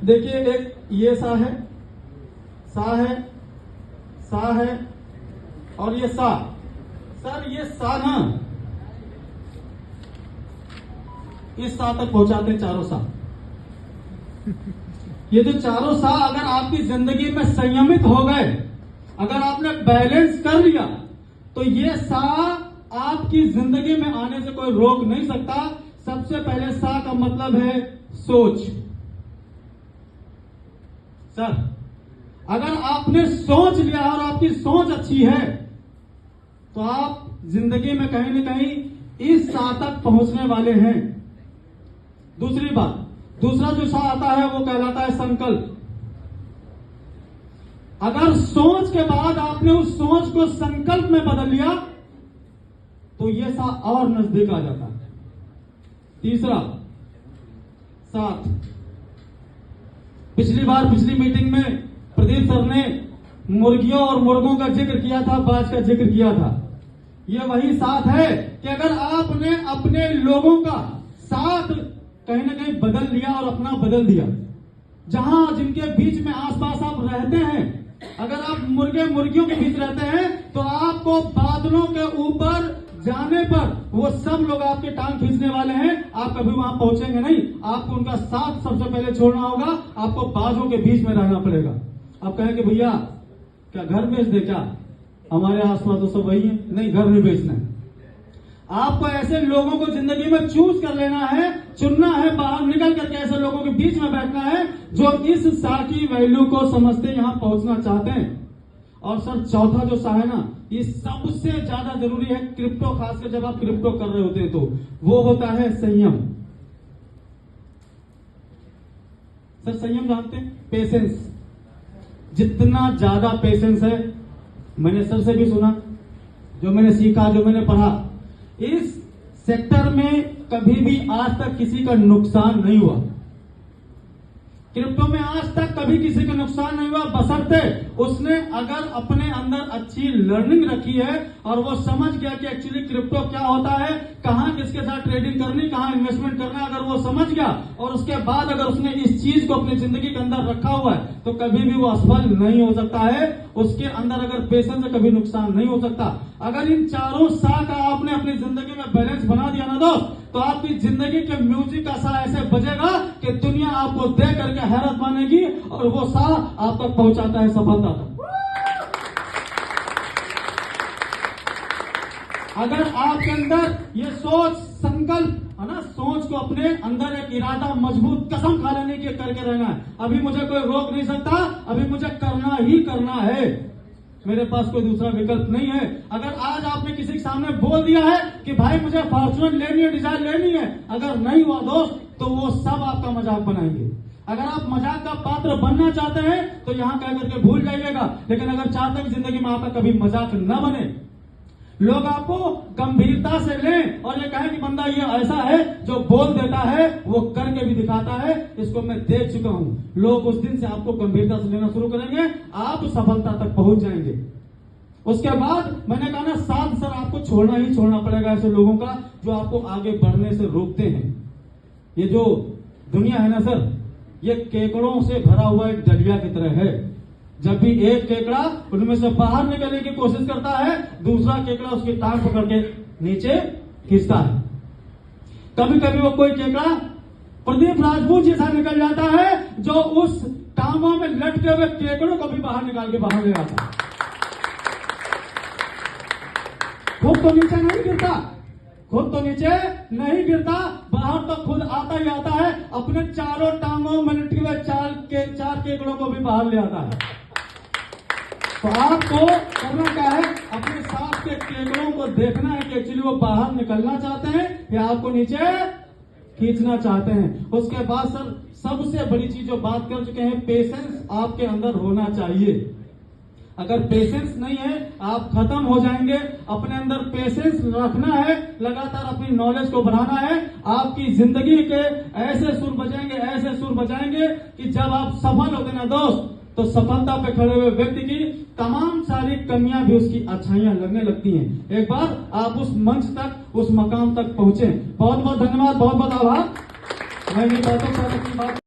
देखिए एक ये सा है, सा है, सा है और ये सा। सर ये सा ना इस सा तक पहुंचाते हैं चारों सा। ये जो चारों सा अगर आपकी जिंदगी में संयमित हो गए, अगर आपने बैलेंस कर लिया, तो ये सा आपकी जिंदगी में आने से कोई रोक नहीं सकता। सबसे पहले सा का मतलब है सोच। सर अगर आपने सोच लिया और आपकी सोच अच्छी है तो आप जिंदगी में कहीं ना कहीं इस सा तक पहुंचने वाले हैं। दूसरी बात, दूसरा जो सा आता है वो कहलाता है संकल्प। अगर सोच के बाद आपने उस सोच को संकल्प में बदल लिया तो ये सा और नजदीक आ जाता है। तीसरा साथ। पिछली मीटिंग में प्रदीप सर ने मुर्गियों और मुर्गों का जिक्र किया था, बाज का जिक्र किया था। ये वही साथ है कि अगर आपने अपने लोगों का साथ कहीं ना कहीं बदल लिया और अपना बदल दिया, जहां जिनके बीच में आसपास आप रहते हैं, अगर आप मुर्गे मुर्गियों के बीच रहते हैं तो आपको बादलों के ऊपर जाने पर वो सब लोग आपके टांग खींचने वाले हैं। आप कभी वहां पहुंचेंगे नहीं। आपको उनका साथ सबसे पहले छोड़ना होगा। आपको बाजों के बीच में रहना पड़ेगा। आप कहेंगे भैया क्या घर बेच दे, क्या हमारे आसपास तो सब वही है। नहीं, घर नहीं बेचना है। आपको ऐसे लोगों को जिंदगी में चूज कर लेना है, चुनना है, बाहर निकल करके ऐसे लोगों के बीच में बैठना है जो इस सा की वैल्यू को समझते यहां पहुंचना चाहते हैं। और सर चौथा जो सा है ना, ये सबसे ज्यादा जरूरी है क्रिप्टो, खासकर जब आप क्रिप्टो कर रहे होते हैं तो वो होता है संयम। सर संयम जानते हैं? पेशेंस। जितना ज्यादा पेशेंस है, मैंने सर से भी सुना, जो मैंने सीखा, जो मैंने पढ़ा, इस सेक्टर में कभी भी आज तक किसी का नुकसान नहीं हुआ। क्रिप्टो में आज तक कभी किसी का नुकसान नहीं हुआ, बशर्ते उसने अगर अपने अंदर अच्छी लर्निंग रखी है और वो समझ गया कि एक्चुअली क्रिप्टो क्या होता है, कहां किसके साथ ट्रेडिंग करनी, कहां इन्वेस्टमेंट करना है। अगर वो समझ गया और उसके बाद अगर उसने इस चीज को अपनी जिंदगी के अंदर रखा हुआ है तो कभी भी वो असफल नहीं हो सकता है। उसके अंदर अगर पेशेंस है कभी नुकसान नहीं हो सकता। अगर इन चारों सा का आपने अपनी जिंदगी में बैलेंस बना दिया ना दोस्त, तो आपकी जिंदगी के म्यूजिक का सा ऐसे बजेगा कि दुनिया आपको देख करके हैरत मानेगी और वो सा आप तक पहुंचाता है सफलता तक। अगर आपके अंदर ये सोच, संकल्प है ना, सोच को अपने अंदर एक इरादा, मजबूत कसम खा लेने की करके रहना है, अभी मुझे कोई रोक नहीं सकता, अभी मुझे करना ही करना है, मेरे पास कोई दूसरा विकल्प नहीं है। अगर आज आपने किसी के सामने बोल दिया है कि भाई मुझे फॉर्च्यूनर लेनी है, डिजायर लेनी है, अगर नहीं हुआ दोस्त तो वो सब आपका मजाक बनाएंगे। अगर आप मजाक का पात्र बनना चाहते हैं तो यहां कह करके भूल जाइएगा, लेकिन अगर चाहते हैं जिंदगी में आपका कभी मजाक न बने, लोग आपको गंभीरता से लें और ये कहें कि बंदा ये ऐसा है जो बोल देता है वो करके भी दिखाता है, इसको मैं देख चुका हूं। लोग उस दिन से आपको गंभीरता से लेना शुरू करेंगे, आप सफलता तक पहुंच जाएंगे। उसके बाद मैंने कहा ना, साथ सर आपको छोड़ना ही छोड़ना पड़ेगा ऐसे लोगों का जो आपको आगे बढ़ने से रोकते हैं। ये जो दुनिया है ना सर, ये केकड़ों से भरा हुआ एक दरिया की तरह है। जब भी एक केकड़ा उनमें से बाहर निकलने की कोशिश करता है, दूसरा केकड़ा उसकी टांग पकड़ के नीचे खींचता है। कभी कभी वो कोई केकड़ा प्रदीप राजपूत जैसा निकल जाता है जो उस टांगों में लटके हुए केकड़ों को भी बाहर निकाल के बाहर ले आता है। खुद तो नीचे नहीं गिरता, खुद तो नीचे नहीं गिरता, बाहर तो खुद आता ही आता है, अपने चारों टांगों में लटके हुए चार केकड़ों को भी बाहर ले आता है। तो आपको करना क्या है, अपने साथ के केकड़ों को देखना है कि एक्चुअली वो बाहर निकलना चाहते हैं या आपको नीचे खींचना चाहते हैं। उसके बाद सर सबसे बड़ी चीज जो बात कर चुके हैं, पेशेंस आपके अंदर होना चाहिए। अगर पेशेंस नहीं है आप खत्म हो जाएंगे। अपने अंदर पेशेंस रखना है, लगातार अपनी नॉलेज को बढ़ाना है। आपकी जिंदगी के ऐसे सुर बजाएंगे, ऐसे सुर बजाएंगे कि जब आप सफल होते ना दोस्त, तो सफलता पे खड़े हुए व्यक्ति की तमाम सारी कमियां भी उसकी अच्छाइयां लगने लगती हैं। एक बार आप उस मंच तक, उस मकाम तक पहुंचे। बहुत बहुत धन्यवाद, बहुत बहुत आभार। मैं नहीं बातों